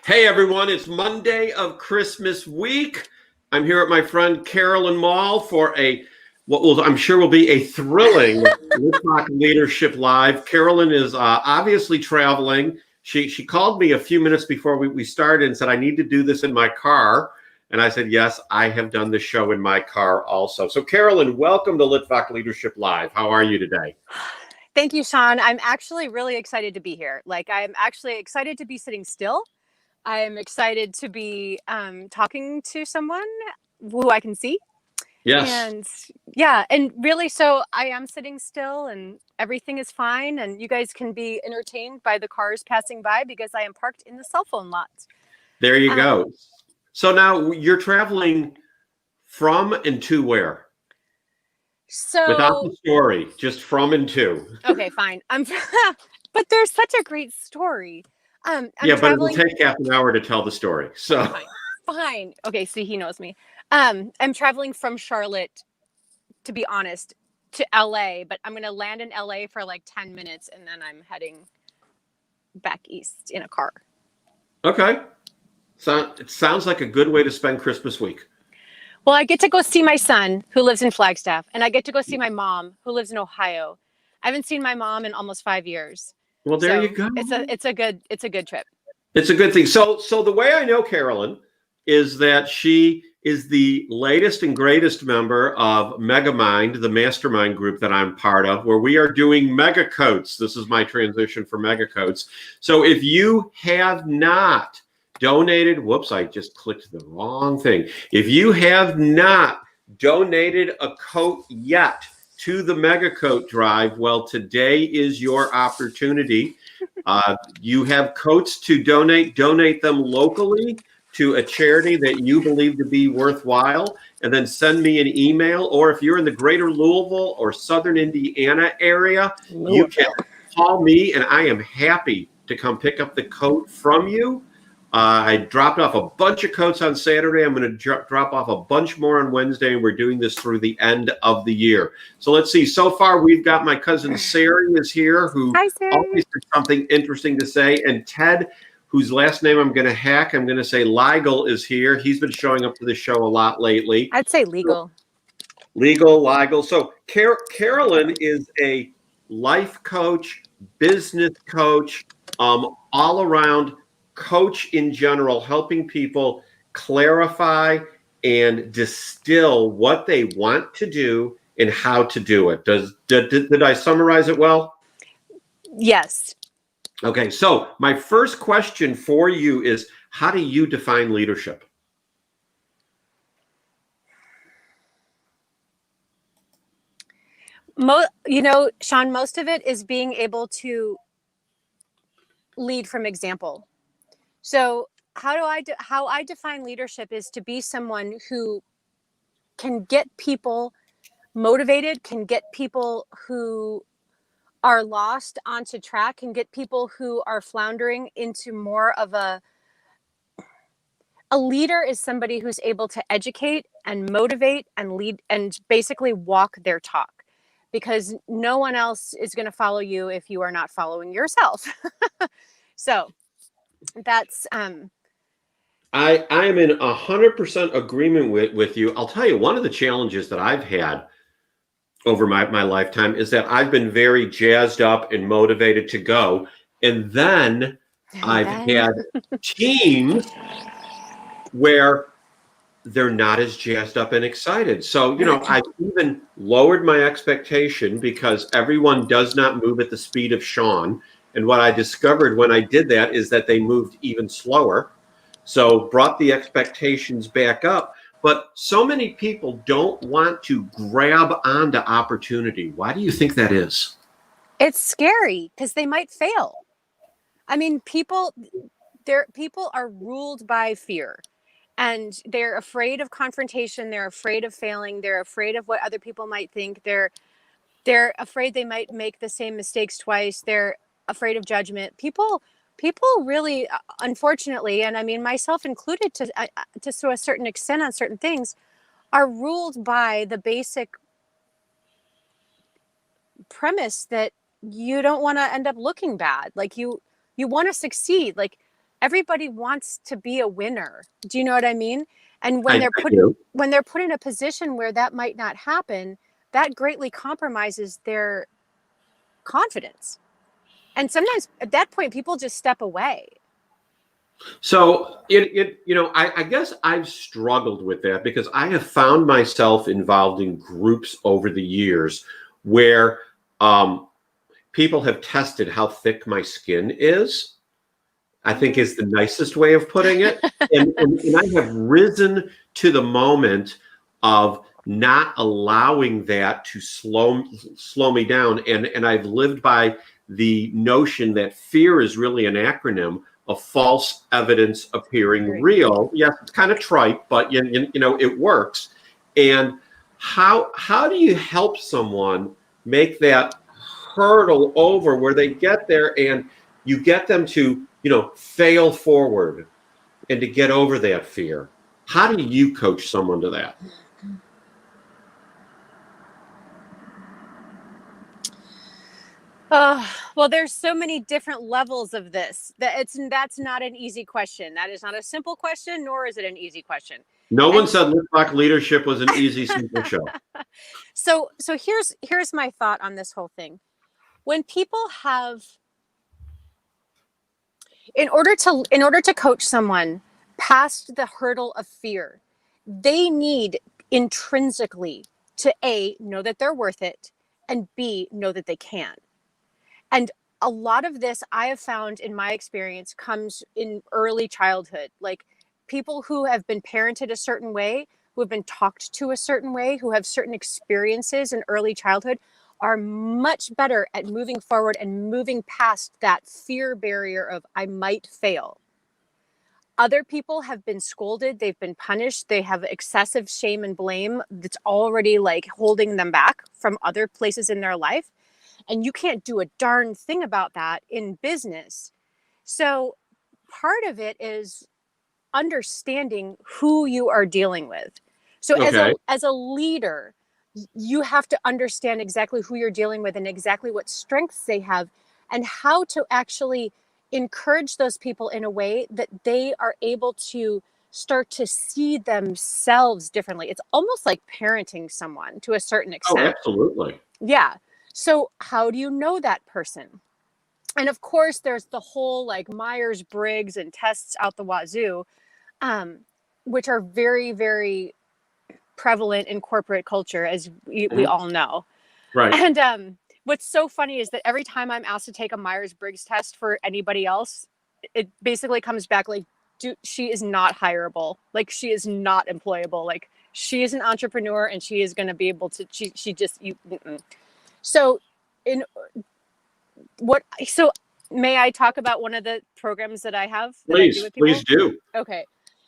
Hey everyone, it's Monday of Christmas week. I'm here with my friend Carolyn Maul for I'm sure will be a thrilling Litvak Leadership Live. Carolyn is obviously traveling. She called me a few minutes before we started and said, I need to do this in my car. And I said, yes, I have done the show in my car also. So Carolyn, welcome to Litvak Leadership Live. How are you today? Thank you, Sean. I'm actually really excited to be here. I'm actually excited to be sitting still. I'm excited to be talking to someone who I can see. Yes. And yeah, and really, so I am sitting still and everything is fine. And you guys can be entertained by the cars passing by because I am parked in the cell phone lot. There you Um, go. So now you're traveling from and to where? Without so, the story, just from and to. okay, fine. But there's such a great story. I'm Yeah, but it'll traveling. take half an hour to tell the story. Okay, So, fine. Fine. Okay, see, he knows me. I'm traveling from Charlotte, to be honest, to LA, but I'm gonna land in LA for like 10 minutes and then I'm heading back east in a car. okay. So it sounds like a good way to spend Christmas week. Well, I get to go see my son who lives in Flagstaff, and I get to go see my mom who lives in Ohio. I haven't seen my mom in almost 5 years. Well, there you So go. it's a good trip. It's a good thing. So the way I know Carolyn is that she is the latest and greatest member of Megamind, the mastermind group that I'm part of, where we are doing mega coats. This is my transition for mega coats. So if you have not donated, whoops, I just clicked the wrong thing. If you have not donated a coat yet to the mega coat drive, well, today is your opportunity. You have coats to donate. Donate them locally to a charity that you believe to be worthwhile, and then send me an email. Or if you're in the greater Louisville or southern Indiana area, you can call me, and I am happy to come pick up the coat from you. I dropped off a bunch of coats on Saturday. I'm going to drop off a bunch more on Wednesday, and we're doing this through the end of the year. So let's see. So far, we've got my cousin Sari is here, who Hi, Sarah. always has something interesting to say, and Ted, whose last name I'm going to hack. I'm going to say Legal is here. He's been showing up to the show a lot lately. I'd say legal. Legal. So Carolyn is a life coach, business coach, all around coach in general, helping people clarify and distill what they want to do and how to do it. Did I summarize it well? Yes. Okay, so my first question for you is, how do you define leadership? Sean, most of it is being able to lead from example. So how I define leadership is to be someone who can get people motivated, can get people who are lost onto track, can get people who are floundering into more of a leader is somebody who's able to educate and motivate and lead and basically walk their talk, because no one else is going to follow you if you are not following yourself. So that's I am in 100% agreement with you. I'll tell you, one of the challenges that I've had over my lifetime is that I've been very jazzed up and motivated to go. And then I've had teams where they're not as jazzed up and excited. So, I've even lowered my expectation because everyone does not move at the speed of Sean. And what I discovered when I did that is that they moved even slower. So brought the expectations back up. But so many people don't want to grab onto opportunity. Why do you think that is? It's scary because they might fail. I mean, people are ruled by fear. And they're afraid of confrontation. They're afraid of failing. They're afraid of what other people might think. They're afraid they might make the same mistakes twice. They're afraid of judgment. People really, unfortunately, and I mean myself included, to a certain extent on certain things, are ruled by the basic premise that you don't want to end up looking bad. Like you want to succeed. Like everybody wants to be a winner. Do you know what I mean? And when I do. they're put in a position where that might not happen, that greatly compromises their confidence. And sometimes at that point, people just step away. So I guess I've struggled with that because I have found myself involved in groups over the years where people have tested how thick my skin is, I think is the nicest way of putting it. And I have risen to the moment of not allowing that to slow me down. And I've lived by the notion that fear is really an acronym of false evidence appearing real. Yes, it's kind of trite, but it works. And how do you help someone make that hurdle over where they get there and you get them to fail forward and to get over that fear? How do you coach someone to that? Well, there's so many different levels of this that's not an easy question. That is not a simple question, nor is it an easy question. No one said Litvak leadership was an easy, simple show. So here's my thought on this whole thing. When people have, in order to coach someone past the hurdle of fear, they need intrinsically to A, know that they're worth it, and B, know that they can. And a lot of this I have found in my experience comes in early childhood, like people who have been parented a certain way, who have been talked to a certain way, who have certain experiences in early childhood are much better at moving forward and moving past that fear barrier of I might fail. Other people have been scolded, they've been punished, they have excessive shame and blame that's already like holding them back from other places in their life. And you can't do a darn thing about that in business. So part of it is understanding who you are dealing with. So as a leader, you have to understand exactly who you're dealing with and exactly what strengths they have and how to actually encourage those people in a way that they are able to start to see themselves differently. It's almost like parenting someone to a certain extent. Oh, absolutely. Yeah. So how do you know that person? And of course, there's the whole like Myers-Briggs and tests out the wazoo, which are very, very prevalent in corporate culture, as we all know. Right. And what's so funny is that every time I'm asked to take a Myers-Briggs test for anybody else, it basically comes back like, she is not hireable. Like, she is not employable. Like, she is an entrepreneur and she is going to be able to, she just, So may I talk about one of the programs that I have? Please do. Okay.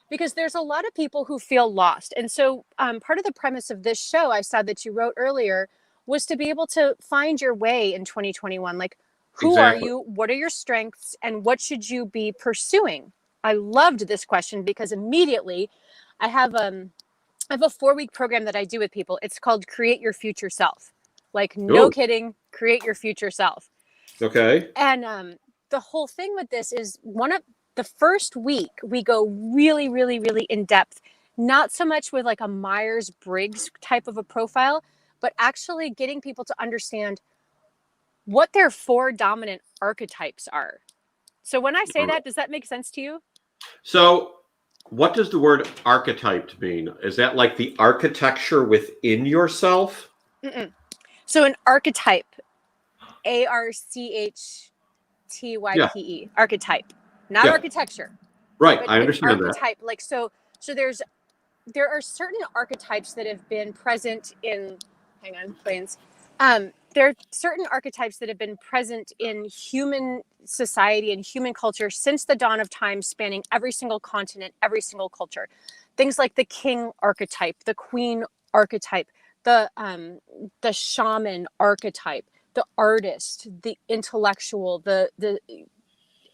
Because there's a lot of people who feel lost. And so part of the premise of this show I saw that you wrote earlier was to be able to find your way in 2021. Like, who are you? What are your strengths? And what should you be pursuing? I loved this question because immediately I have a 4-week program that I do with people. It's called Create Your Future Self. Like, no kidding, create your future self. Okay. And the whole thing with this is the first week we go really, really, really in depth, not so much with like a Myers-Briggs type of a profile, but actually getting people to understand what their 4 dominant archetypes are. So when I say that, does that make sense to you? So what does the word archetype mean? Is that like the architecture within yourself? Mm-mm. So an archetype, Archtype, archetype, not architecture. Right, I understand archetype, that. Like so there are certain archetypes that have been present in. Hang on, planes. There are certain archetypes that have been present in human society and human culture since the dawn of time, spanning every single continent, every single culture. Things like the king archetype, the queen archetype, the shaman archetype, the artist, the intellectual, the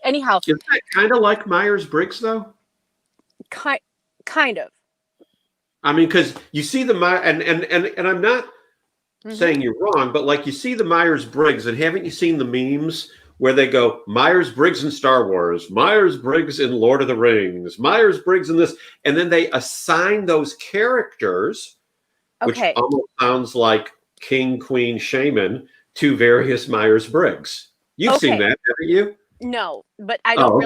anyhow. Is that kind of like Myers-Briggs though? Kind of. I mean, because you see the and I'm not saying you're wrong, but like you see the Myers-Briggs, and haven't you seen the memes where they go Myers-Briggs in Star Wars, Myers-Briggs in Lord of the Rings, Myers-Briggs in this, and then they assign those characters, which Okay. almost sounds like king, queen, shaman, to various Myers-Briggs. You've seen Okay. that, haven't you? No, but I Oh, don't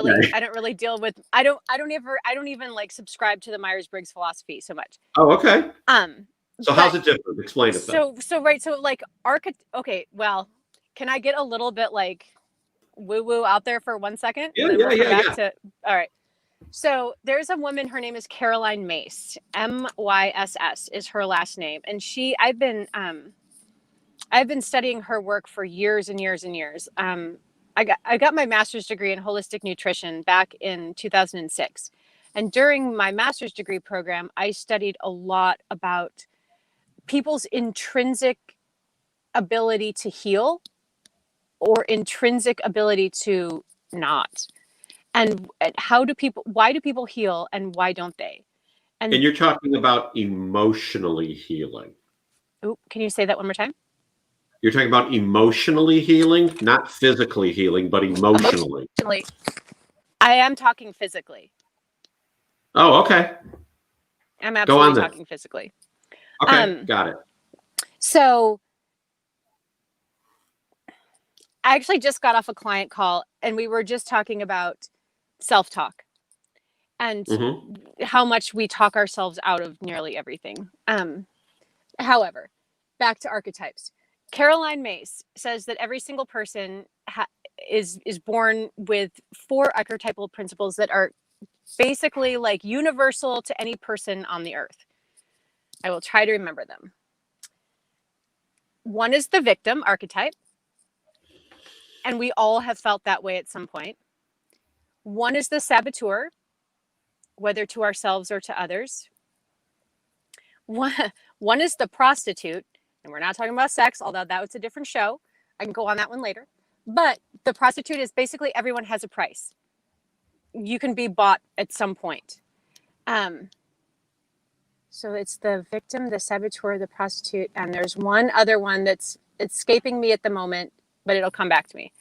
really deal with, I don't even like subscribe to the Myers-Briggs philosophy so much. Oh, okay. Um, So but how's it different? Explain it then. so like okay, well, can I get a little bit like woo-woo out there for 1 second? Yeah, Then yeah, we'll come yeah, back yeah. to, all right. So there's a woman, her name is Caroline Mace, Myss is her last name. And I've been studying her work for years and years and years. I got my master's degree in holistic nutrition back in 2006. And during my master's degree program, I studied a lot about people's intrinsic ability to heal or intrinsic ability to not. And why do people heal and why don't they? And And you're talking about emotionally healing. can you say that one more time? You're talking about emotionally healing, not physically healing, but emotionally. Emotionally. I am talking physically. Oh, okay. I'm Go on absolutely then. talking physically. Okay, got it. So I actually just got off a client call and we were just talking about self-talk and how much we talk ourselves out of nearly everything. However, back to archetypes. Caroline Mace says that every single person is born with 4 archetypal principles that are basically like universal to any person on the earth. I will try to remember them. One is the victim archetype, and we all have felt that way at some point. One is the saboteur, whether to ourselves or to others. One is the prostitute, and we're not talking about sex, although that was a different show. I can go on that one later. But the prostitute is basically everyone has a price. You can be bought at some point. So it's the victim, the saboteur, the prostitute, and there's one other one that's escaping me at the moment, but it'll come back to me.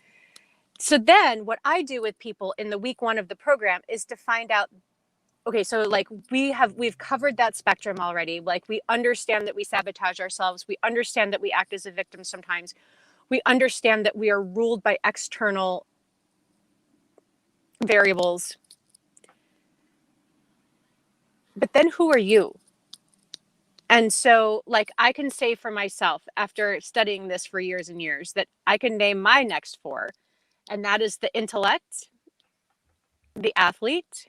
So then what I do with people in the week 1 of the program is to find out, okay, so like we've covered that spectrum already. Like we understand that we sabotage ourselves. We understand that we act as a victim sometimes. We understand that we are ruled by external variables. But then who are you? And so like I can say for myself after studying this for years and years that I can name my next 4, and that is the intellect, the athlete,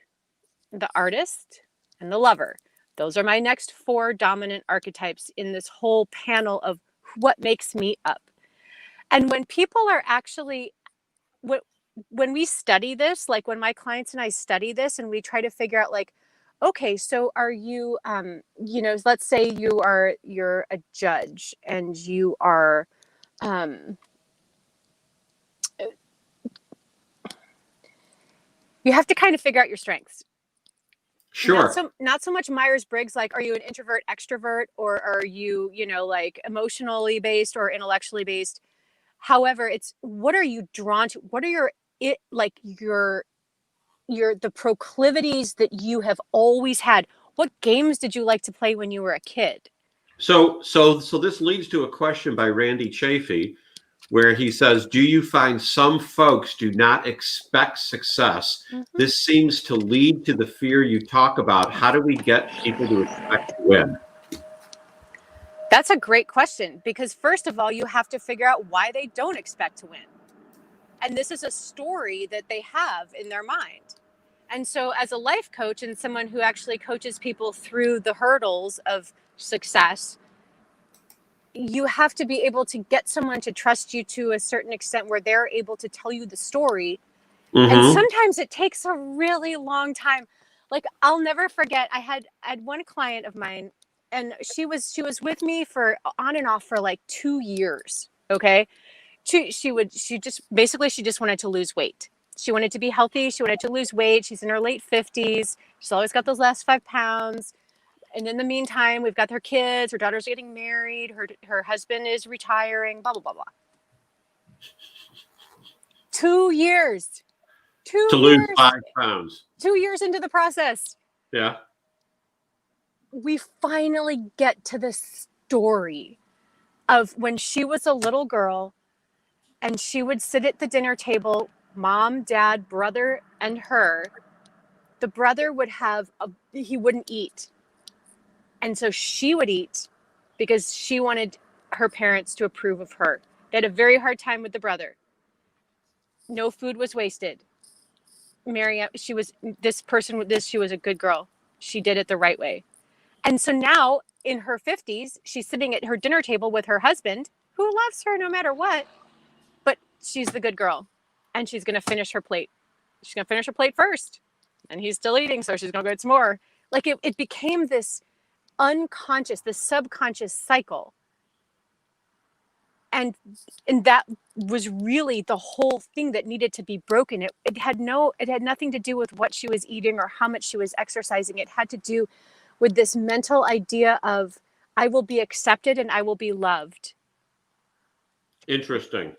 the artist, and the lover. Those are my next 4 dominant archetypes in this whole panel of what makes me up. And when people are actually, when we study this, like when my clients and I study this and we try to figure out like, okay, so are you, let's say you're a judge and you are, you have to kind of figure out your strengths. Sure. Not so much Myers-Briggs, like, are you an introvert, extrovert, or are you, like emotionally based or intellectually based? However, it's what are you drawn to? What are the proclivities that you have always had? What games did you like to play when you were a kid? So this leads to a question by Randy Chafee, where he says, do you find some folks do not expect success? This seems to lead to the fear you talk about. How do we get people to expect to win? That's a great question, because first of all, you have to figure out why they don't expect to win. And this is a story that they have in their mind. And so as a life coach and someone who actually coaches people through the hurdles of success, you have to be able to get someone to trust you to a certain extent where they're able to tell you the story. And sometimes it takes a really long time. Like I'll never forget, I had one client of mine, and she was with me for on and off for like 2 years. Okay. She just wanted to lose weight. She wanted to be healthy. She wanted to lose weight. She's in her late 50s. She's always got those last 5 pounds. And in the meantime, we've got her kids. Her daughter's getting married. Her husband is retiring, blah, blah, blah, blah. 2 years. 2 To years. lose 5 pounds. 2 years into the process. Yeah. We finally get to the story of when she was a little girl and she would sit at the dinner table, mom, dad, brother, and her. The brother would he wouldn't eat. And so she would eat because she wanted her parents to approve of her. They had a very hard time with the brother. No food was wasted. Marianne, she was a good girl. She did it the right way. And so now in her 50s, she's sitting at her dinner table with her husband, who loves her no matter what, but she's the good girl. And she's going to finish her plate. She's going to finish her plate first. And he's still eating, so she's going to get some more. Like it became this unconscious, this subconscious cycle. And that was really the whole thing that needed to be broken. It had nothing to do with what she was eating or how much she was exercising. It had to do with this mental idea of I will be accepted and I will be loved. Interesting.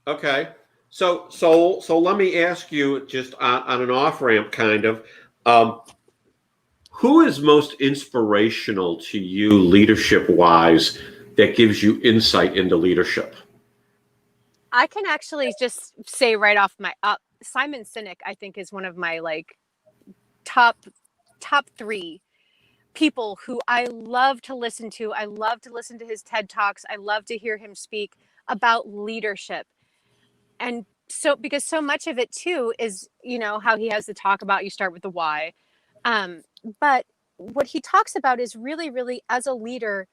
Okay. So let me ask you just on an off ramp kind of, who is most inspirational to you leadership wise that gives you insight into leadership? I can actually just say right off my Simon Sinek, I think, is one of my like top 3 people who I love to listen to. I love to listen to his TED Talks. I love to hear him speak about leadership. And so, because so much of it too is, how he has the talk about you start with the why. But what he talks about is really, really as a leader,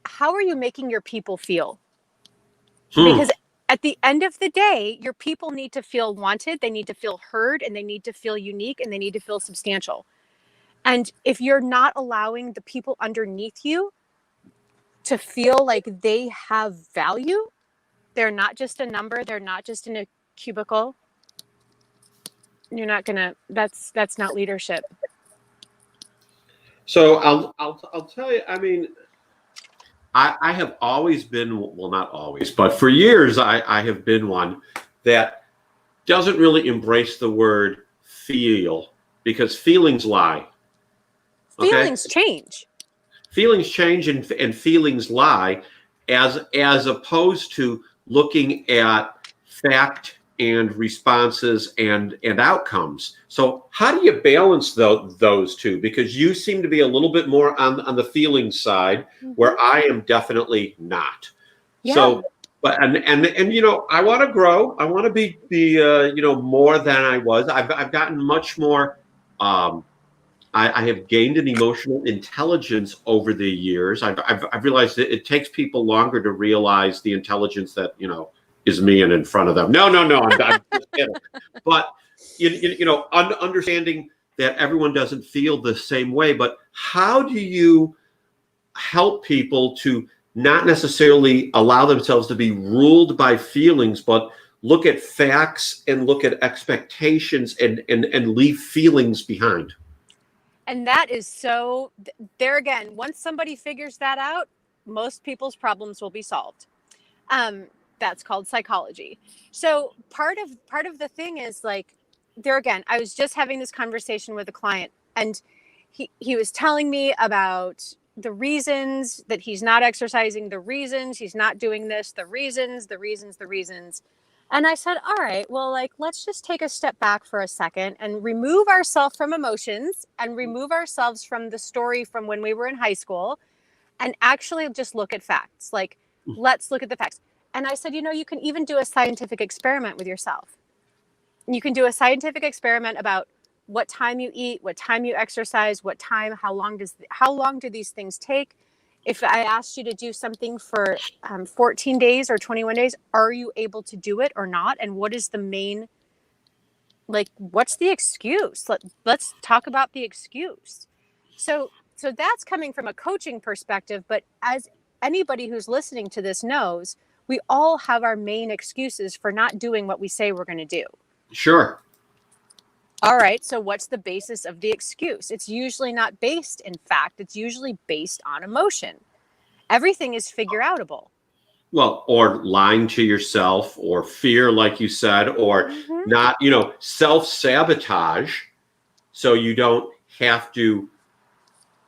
how are you making your people feel? Because at the end of the day, your people need to feel wanted, they need to feel heard, and they need to feel unique, and they need to feel substantial. And if you're not allowing the people underneath you to feel like they have value, they're not just a number, they're not just in a cubicle, you're not gonna, that's not leadership. So I'll tell you, I mean, I have always been, well, not always, but for years I have been one that doesn't really embrace the word feel, because feelings lie. Okay? Feelings change. Feelings change and feelings lie, as opposed to looking at fact and responses and outcomes. So how do you balance those two? Because you seem to be a little bit more on the feeling side, where I am definitely not. Yeah. So, but and I want to grow. I want to be more than I was. I've gotten much more. I have gained an emotional intelligence over the years. I've realized that it takes people longer to realize the intelligence that is me and in front of them. No, I'm just kidding. But understanding that everyone doesn't feel the same way. But how do you help people to not necessarily allow themselves to be ruled by feelings, but look at facts and look at expectations and leave feelings behind? And that is so, there again, once somebody figures that out, most people's problems will be solved. That's called psychology. So part of the thing is like, there again, I was just having this conversation with a client, and he was telling me about the reasons that he's not exercising, the reasons he's not doing this, the reasons. And I said, all right, well, like, let's just take a step back for a second and remove ourselves from emotions and remove ourselves from the story from when we were in high school and actually just look at facts. Like, let's look at the facts. And I said, you can even do a scientific experiment with yourself. You can do a scientific experiment about what time you eat, what time you exercise, how long do these things take? If I asked you to do something for 14 days or 21 days, are you able to do it or not? And what is the main, what's the excuse? Let's talk about the excuse. So that's coming from a coaching perspective, but as anybody who's listening to this knows, we all have our main excuses for not doing what we say we're going to do. Sure. All right. So what's the basis of the excuse? It's usually not based in fact. It's usually based on emotion. Everything is figure outable. Well, or lying to yourself, or fear, like you said, or not, self-sabotage, so you don't have to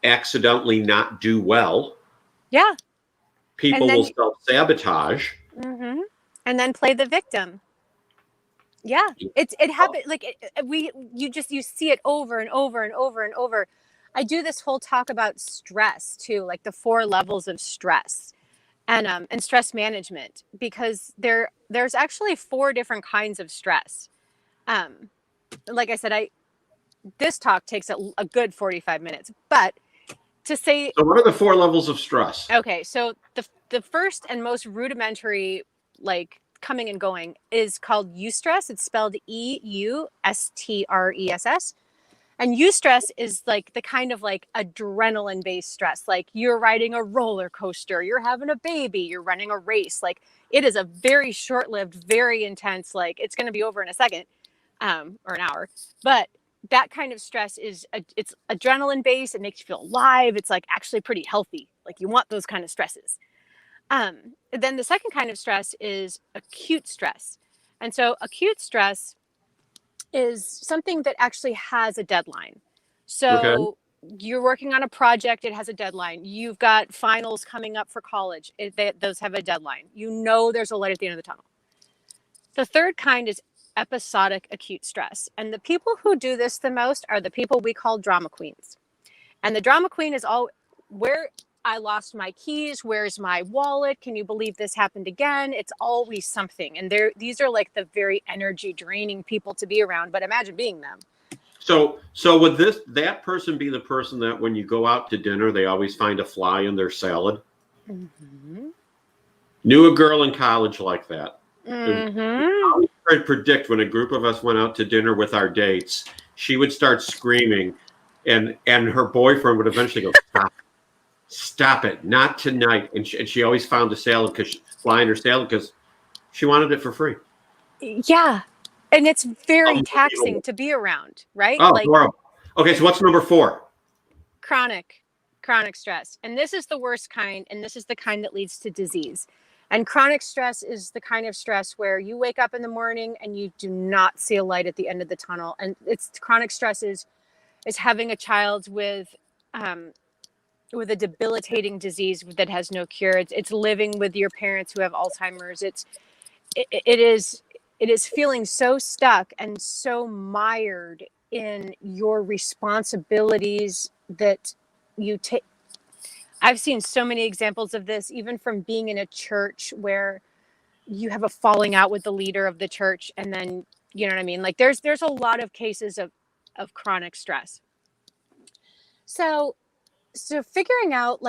accidentally not do well. Yeah. People And then, will self-sabotage. and then play the victim. Yeah. It happened. Like you see it over and over and over and over. I do this whole talk about stress too, like the 4 levels of stress and stress management, because there's actually 4 different kinds of stress. Like I said, this talk takes a good 45 minutes, but to say, So what are the 4 levels of stress? okay, so the first and most rudimentary, like coming and going, is called eustress. It's spelled EUSTRESS. And eustress is like the kind of like adrenaline based stress. Like you're riding a roller coaster, you're having a baby, you're running a race. Like it is a very short lived, very intense, like it's going to be over in a second, or an hour. But that kind of stress it's adrenaline based. It makes you feel alive. It's like actually pretty healthy. Like you want those kind of stresses. Then the second kind of stress is acute stress. And so acute stress is something that actually has a deadline. So you're working on a project, it has a deadline. You've got finals coming up for college, those have a deadline. There's a light at the end of the tunnel. The third kind is episodic acute stress. And the people who do this the most are the people we call drama queens. And the drama queen is all, where I lost my keys, where's my wallet? Can you believe this happened again? It's always something. And these are like the very energy draining people to be around, but imagine being them. So would that person be the person that when you go out to dinner, they always find a fly in their salad? Knew a girl in college like that. I could predict when a group of us went out to dinner with our dates, she would start screaming, and her boyfriend would eventually go, stop it, not tonight. And she always found a salad, fly in her salad, because she wanted it for free. Yeah. And it's very taxing to be around, right? Oh, horrible. Okay, so what's number 4? Chronic stress. And this is the worst kind, and this is the kind that leads to disease. And chronic stress is the kind of stress where you wake up in the morning and you do not see a light at the end of the tunnel. And chronic stress is having a child with a debilitating disease that has no cure. It's living with your parents who have Alzheimer's. It is feeling so stuck and so mired in your responsibilities that you take. I've seen so many examples of this, even from being in a church where you have a falling out with the leader of the church. And then, you know what I mean? Like there's a lot of cases of chronic stress. So figuring out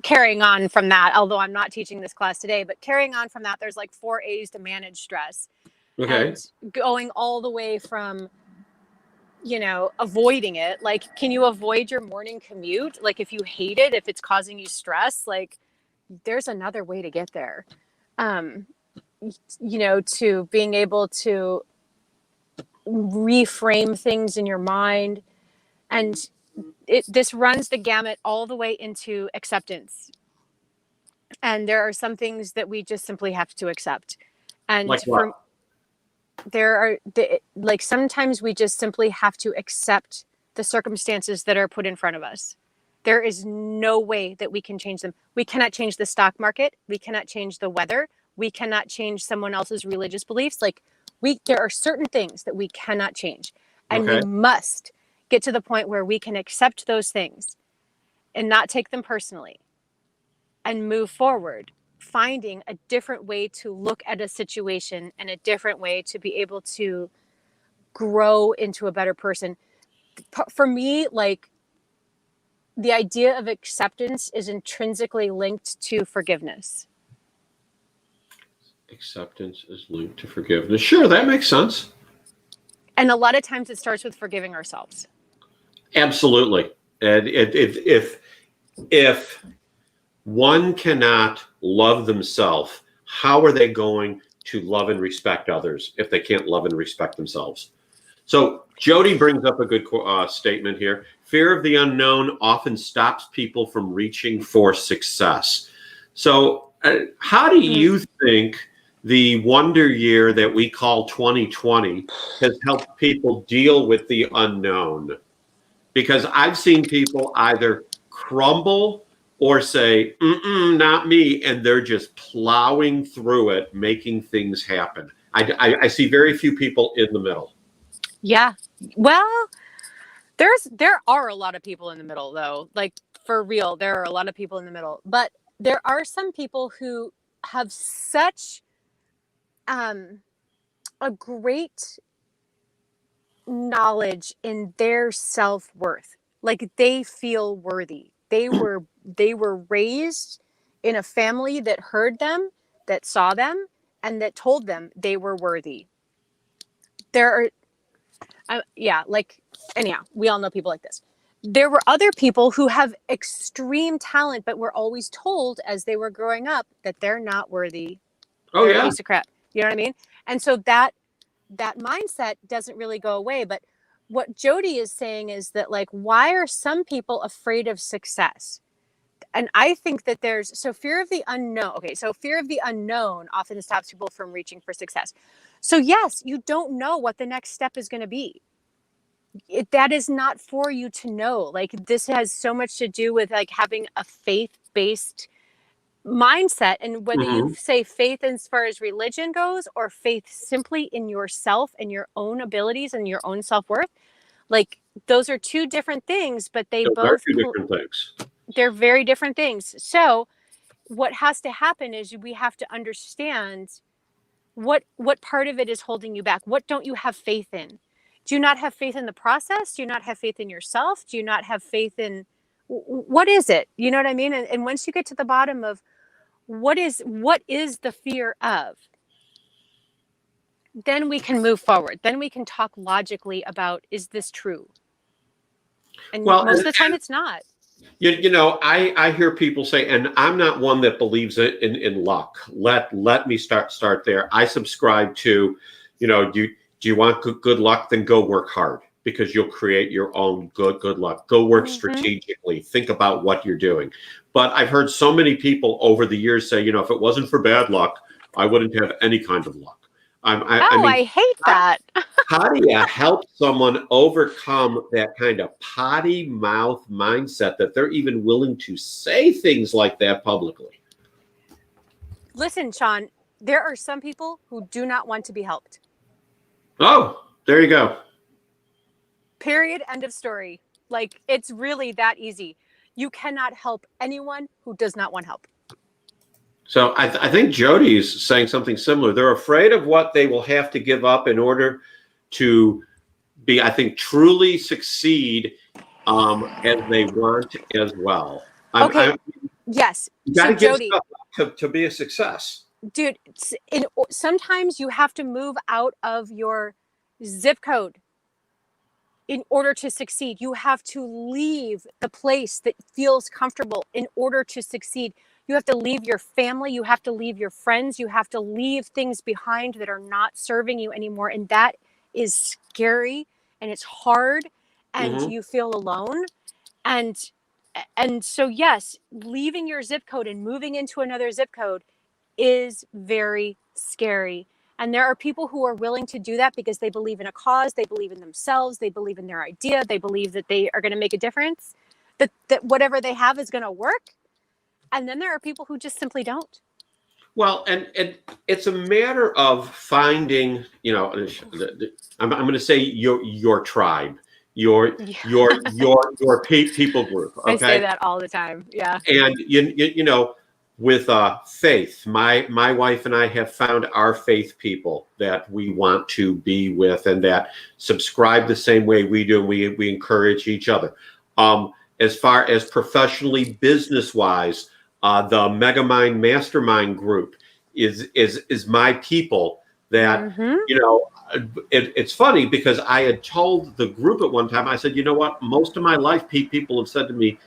carrying on from that, although I'm not teaching this class today, but carrying on from that, there's like 4 A's to manage stress. Okay. And going all the way from, avoiding it. Like, can you avoid your morning commute? Like if you hate it, if it's causing you stress, like there's another way to get there. To being able to reframe things in your mind. And this runs the gamut all the way into acceptance. And there are some things that we just simply have to accept. And like what? Sometimes we just simply have to accept the circumstances that are put in front of us. There is no way that we can change them. We cannot change the stock market. We cannot change the weather. We cannot change someone else's religious beliefs. There are certain things that we cannot change. And we must get to the point where we can accept those things and not take them personally and move forward, finding a different way to look at a situation and a different way to be able to grow into a better person. For me, the idea of acceptance is intrinsically linked to forgiveness. Acceptance is linked to forgiveness. Sure, that makes sense. And a lot of times it starts with forgiving ourselves. Absolutely. And if one cannot love themselves, how are they going to love and respect others if they can't love and respect themselves? So Jody brings up a good statement here. Fear of the unknown often stops people from reaching for success. So how do you think the wonder year that we call 2020 has helped people deal with the unknown? Because I've seen people either crumble or say, not me, and they're just plowing through it, making things happen. I see very few people in the middle. Yeah. Well, there are a lot of people in the middle, though. Like, for real, there are a lot of people in the middle. But there are some people who have such a great knowledge in their self-worth. Like, they feel worthy. They were raised in a family that heard them, that saw them, and that told them they were worthy. There are anyhow, we all know people like this. There were other people who have extreme talent, but were always told as they were growing up that they're not worthy. Oh, They're yeah. a piece of crap. You know what I mean? And so that mindset doesn't really go away. But what Jody is saying is that, like, why are some people afraid of success? And I think that fear of the unknown. Okay, so fear of the unknown often stops people from reaching for success. So yes, you don't know what the next step is going to be. That is not for you to know. Like, this has so much to do with, like, having a faith-based mindset, and whether you say faith as far as religion goes, or faith simply in yourself and your own abilities and your own self-worth, like, those are two different things, but those are two different things. They're very different things. So what has to happen is we have to understand what part of it is holding you back. What don't you have faith in? Do you not have faith in the process? Do you not have faith in yourself? Do you not have faith in, what is it? You know what I mean? And once you get to the bottom of what is the fear of, then we can move forward. Then we can talk logically about, is this true? And most of the time it's not. You know, I hear people say, and I'm not one that believes in luck. Let me start there. I subscribe to, you know, do you want good luck? Then go work hard, because you'll create your own good luck. Go work strategically. Think about what you're doing. But I've heard so many people over the years say, you know, if it wasn't for bad luck, I wouldn't have any kind of luck. I mean, I hate that. How do you help someone overcome that kind of potty mouth mindset that they're even willing to say things like that publicly? Listen, Sean, there are some people who do not want to be helped. Oh, there you go. Period. End of story. Like, it's really that easy. You cannot help anyone who does not want help. So I think Jody's saying something similar. They're afraid of what they will have to give up in order to be, I think, truly succeed as they want as well. Yes. You got to give stuff up to be a success. Dude, sometimes you have to move out of your zip code in order to succeed. You have to leave the place that feels comfortable in order to succeed. You have to leave your family. You have to leave your friends. You have to leave things behind that are not serving you anymore. And that is scary, and it's hard, and you feel alone. And so, yes, leaving your zip code and moving into another zip code is very scary. And there are people who are willing to do that because they believe in a cause, they believe in themselves, they believe in their idea, they believe that they are going to make a difference, that whatever they have is going to work. And then there are people who just simply don't. Well, and it's a matter of finding, you know, I'm going to say your tribe, your people group. Okay? I say that all the time. Yeah. And you know, with faith, my wife and I have found our faith people that we want to be with and that subscribe the same way we do. We encourage each other. As far as professionally, business wise, the Megamind Mastermind group is my people that, you know, it's funny because I had told the group at one time, I said, you know what, most of my life people have said to me,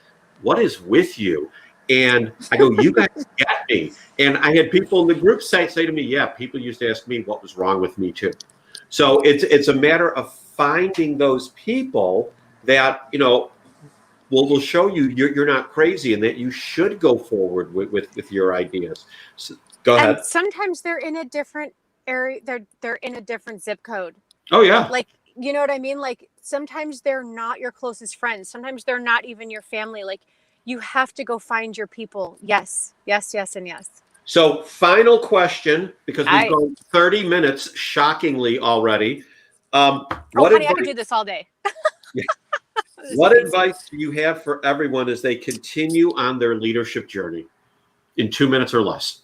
what is with you? And I go, you guys get me. And I had people in the group say to me, yeah, people used to ask me what was wrong with me too. So it's a matter of finding those people that, you know, will show you you're not crazy and that you should go forward with your ideas. So, go ahead. And sometimes they're in a different area. They're in a different zip code. Oh yeah. Like, you know what I mean? Like sometimes they're not your closest friends. Sometimes they're not even your family. Like you have to go find your people. Yes, yes, yes, and yes. So final question, because we've gone 30 minutes shockingly already. Honey, I could do this all day. What advice do you have for everyone as they continue on their leadership journey in 2 minutes or less?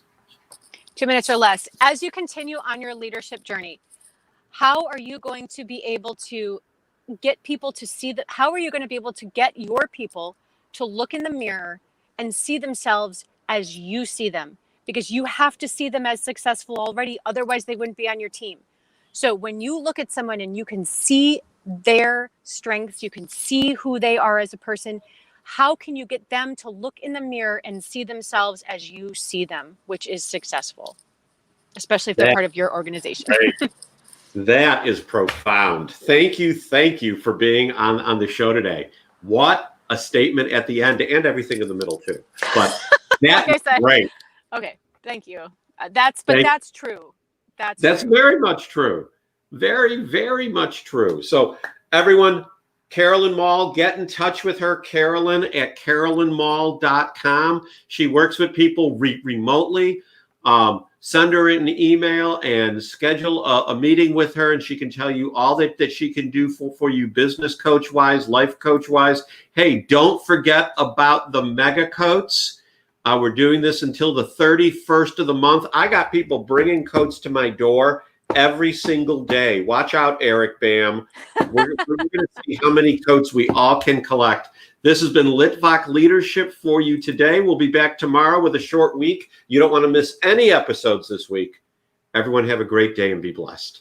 2 minutes or less. As you continue on your leadership journey, how are you going to be able to get people to see that? How are you going to be able to get your people to look in the mirror and see themselves as you see them? Because you have to see them as successful already. Otherwise, they wouldn't be on your team. So when you look at someone and you can see their strengths, you can see who they are as a person, how can you get them to look in the mirror and see themselves as you see them, which is successful, especially if they're part of your organization. That is profound. Thank you for being on the show today. What a statement at the end and everything in the middle too. But that's great. Okay, thank you. That's true. That's true. Very much true. Very, very much true. So everyone, Carolyn Maul, get in touch with her, Carolyn at carolynmaul.com. She works with people remotely. Send her an email and schedule a meeting with her, and she can tell you all that she can do for you business coach-wise, life coach-wise. Hey, don't forget about the mega coats. We're doing this until the 31st of the month. I got people bringing coats to my door every single day. Watch out, Eric Bam. We're going to see how many coats we all can collect. This has been Litvak Leadership for you today. We'll be back tomorrow with a short week. You don't want to miss any episodes this week. Everyone have a great day and be blessed.